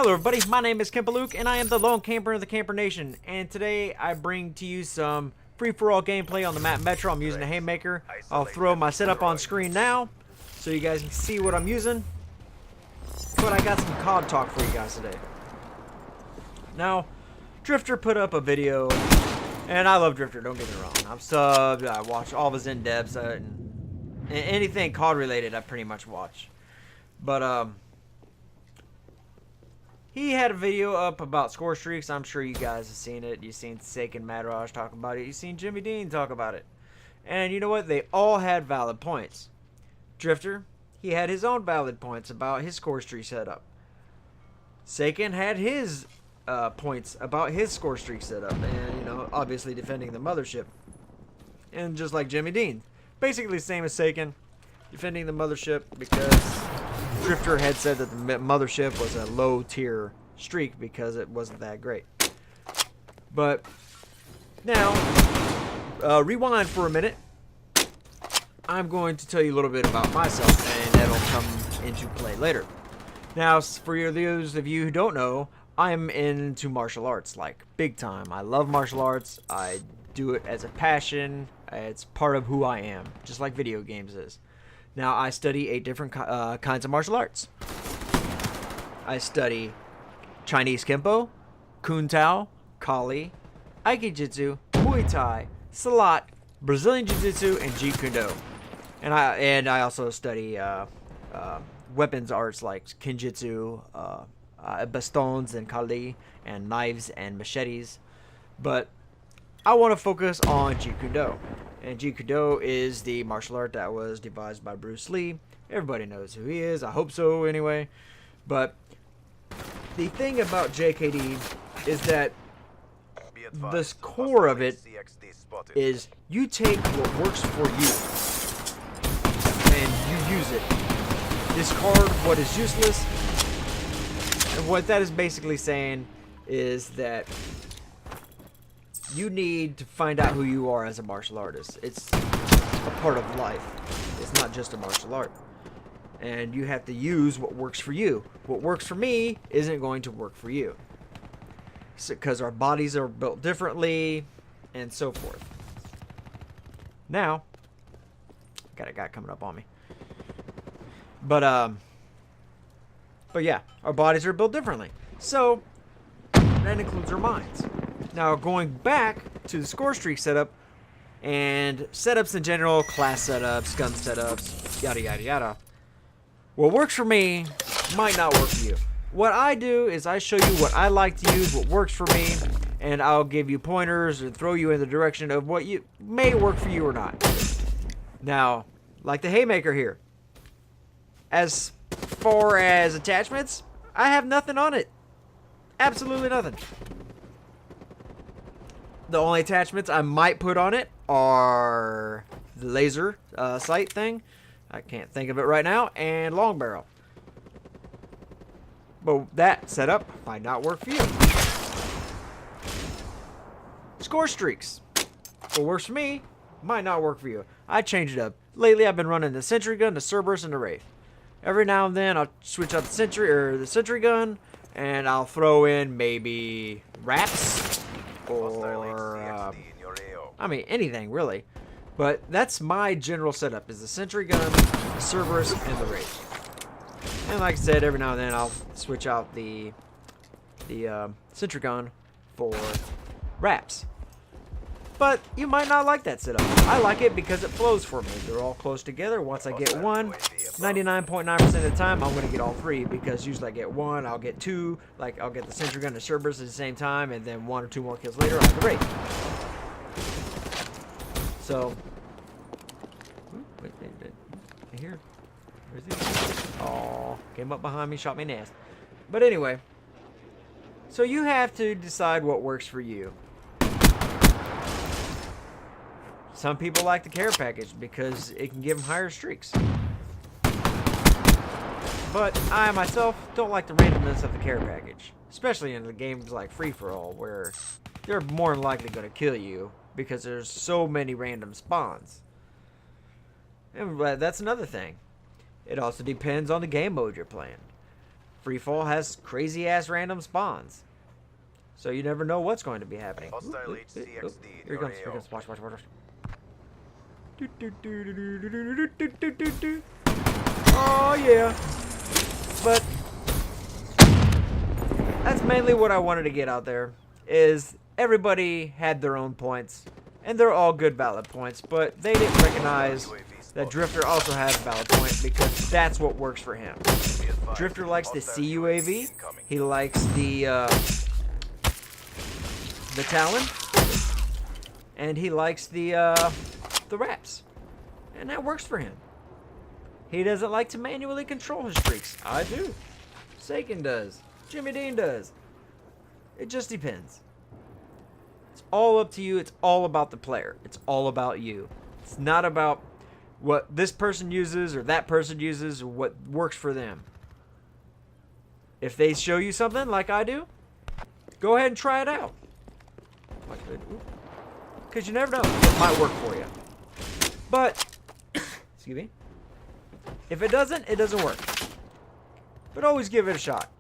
Hello everybody, my name is kenpoluke and I am the lone camper of the Camper Nation, and today I bring to you some free-for-all gameplay on the map Metro. I'm using a haymaker. I'll throw my setup on screen now so you guys can see what I'm using. But I got some CoD talk for you guys today. Now, Drifter put up a video, and I love Drifter, don't get me wrong. I'm subbed, I watch all of his in-depths, and anything CoD related I pretty much watch. But he had a video up about Scorestreaks. I'm sure you guys have seen it. You've seen Sake and Madraj talk about it. You've seen Jimmy Dean talk about it. And you know what? They all had valid points. Drifter, he had his own valid points about his Scorestreak setup. Saken had his points about his Scorestreak setup. And, you know, obviously defending the mothership. And just like Jimmy Dean. Basically the same as Saken. Defending the mothership because Drifter had said that the mothership was a low tier streak because it wasn't that great. But now, rewind for a minute. I'm going to tell you a little bit about myself, and that'll come into play later. Now, for those of you who don't know, I'm into martial arts, like big time. I love martial arts. I do it as a passion. It's part of who I am, just like video games is. Now, I study 8 different kinds of martial arts. I study Chinese Kempo, Kun Tao, Kali, Aikijitsu, Muay Thai, Salat, Brazilian Jiu-Jitsu, and Jeet Kune Do. And I also study weapons arts like Kenjutsu, bastons and Kali, and knives and machetes. But I want to focus on Jeet Kune Do. And Jeet Kune Do is the martial art that was devised by Bruce Lee. Everybody knows who he is. I hope so anyway. But the thing about JKD is that the core of it is you take what works for you and you use it. Discard what is useless. And what that is basically saying is that you need to find out who you are as a martial artist. It's a part of life. It's not just a martial art. And you have to use what works for you. What works for me isn't going to work for you. Because our bodies are built differently and so forth. Now, got a guy coming up on me. But yeah, our bodies are built differently. So, that includes our minds. Now, going back to the Scorestreak setup and setups in general, class setups, gun setups, yada yada yada. What works for me might not work for you. What I do is I show you what I like to use, what works for me, and I'll give you pointers and throw you in the direction of what you may work for you or not. Now, like the haymaker here, as far as attachments, I have nothing on it. Absolutely nothing. The only attachments I might put on it are the laser sight thing. I can't think of it right now. And long barrel. But that setup might not work for you. Scorestreaks. What works for me might not work for you. I change it up. Lately I've been running the sentry gun, the Cerberus, and the Wraith. Every now and then I'll switch up the sentry gun, and I'll throw in maybe wraps. Or, I mean, anything, really. But that's my general setup, is the sentry gun, the Cerberus, and the Wraith. And like I said, every now and then I'll switch out the sentry gun for wraps. But you might not like that setup. I like it because it flows for me. They're all close together. Once I get one, 99.9% of the time, I'm going to get all 3. Because usually I get 1, I'll get 2. Like, I'll get the sentry gun and Cerberus at the same time. And then 1 or 2 more kills later, I'll have the Wraith. So. Wait. Here. Where's he? Oh, came up behind me, shot me in the ass. But anyway. So you have to decide what works for you. Some people like the care package because it can give them higher streaks. But I, myself, don't like the randomness of the care package. Especially in the games like free-for-all, where they're more than likely going to kill you because there's so many random spawns. And that's another thing. It also depends on the game mode you're playing. Free fall has crazy ass random spawns. So you never know what's going to be happening. Here he comes. Here he comes. Watch. Oh yeah. But that's mainly what I wanted to get out there. Is everybody had their own points, and they're all good valid points, but they didn't recognize that Drifter also has valid points because that's what works for him. Drifter likes the CUAV. He likes the Talon, and he likes the wraps, and that works for him. He doesn't like to manually control his streaks. I do. Saken does. Jimmy Dean does. It just depends. It's all up to you. It's all about the player. It's all about you. It's not about what this person uses or that person uses or what works for them. If they show you something like I do, go ahead and try it out. Because you never know. It might work for you. But, excuse me. If it doesn't work. But always give it a shot.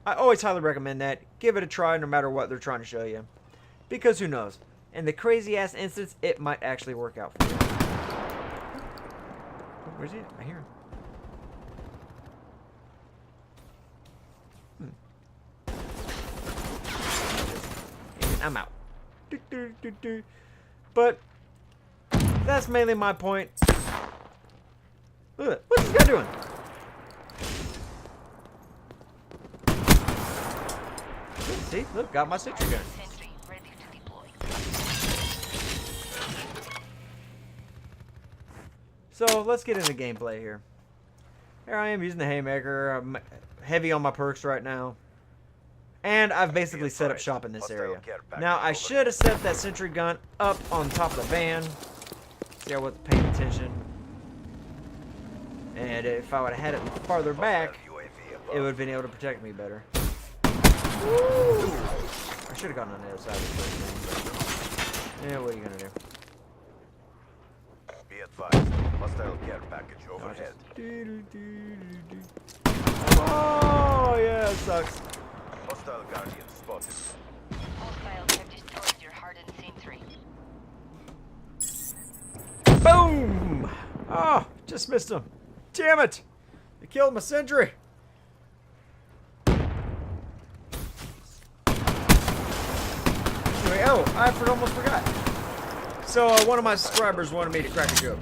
I always highly recommend that. Give it a try no matter what they're trying to show you. Because who knows? In the crazy ass instance, it might actually work out for you. Where's he at? I hear him. I'm out. But that's mainly my point. Look at that. What's this guy doing? See? Look, got my sentry gun. So let's get into gameplay here. Here I am using the haymaker. I'm heavy on my perks right now. And I've basically set up shop in this area. Now I should have set that sentry gun up on top of the van. See, I wasn't paying attention. And if I would have had it farther back, it would have been able to protect me better. Woo! I should have gotten on the other side of the thing, but yeah, what are you gonna do? Be advised, hostile care package overhead. Oh yeah, it sucks. Hostile guardian spotted. Hostiles have destroyed your hardened sentry. Boom! Oh, just missed him. Damn it! They killed my sentry. Anyway, oh, I almost forgot. So one of my subscribers wanted me to crack a joke.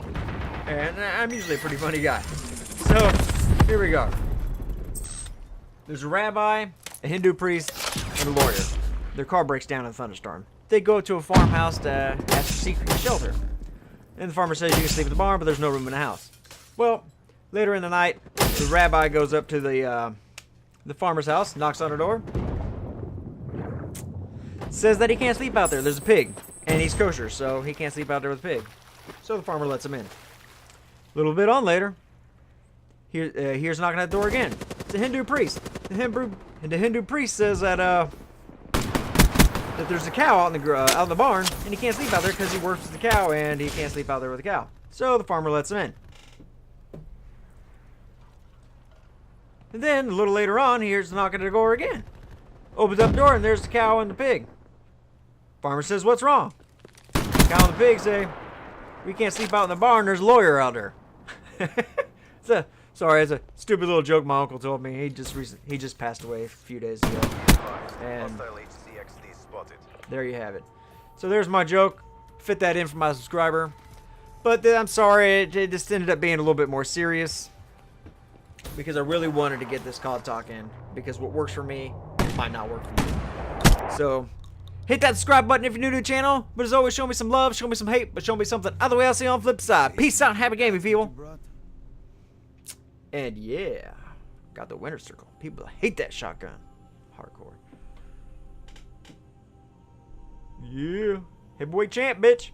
And I'm usually a pretty funny guy. So, here we go. There's a rabbi, a Hindu priest, and a lawyer. Their car breaks down in a thunderstorm. They go to a farmhouse to ask for secret shelter. And the farmer says you can sleep in the barn, but there's no room in the house. Well, later in the night, the rabbi goes up to the farmer's house, knocks on the door, says that he can't sleep out there. There's a pig, and he's kosher, so he can't sleep out there with a pig. So the farmer lets him in. A little bit on later, here's knocking at the door again. It's a Hindu priest. The Hindu priest says that that there's a cow out in the barn, and he can't sleep out there because he works with the cow, and he can't sleep out there with the cow. So the farmer lets him in. And then a little later on, he hears the knocking at the door again. Opens up the door, and there's the cow and the pig. Farmer says, "What's wrong?" The cow and the pig say, "We can't sleep out in the barn. There's a lawyer out there." Sorry, it's a stupid little joke my uncle told me. He just passed away a few days ago. And there you have it. So there's my joke. Fit that in for my subscriber. But I'm sorry, it just ended up being a little bit more serious. Because I really wanted to get this COD talk in. Because what works for me might not work for you. So, hit that subscribe button if you're new to the channel. But as always, show me some love, show me some hate, but show me something. Other way, I'll see you on the flip side. Peace out, happy gaming, people. And yeah, got the winner circle. People hate that shotgun. Hardcore. Yeah. Heavyweight champ, bitch.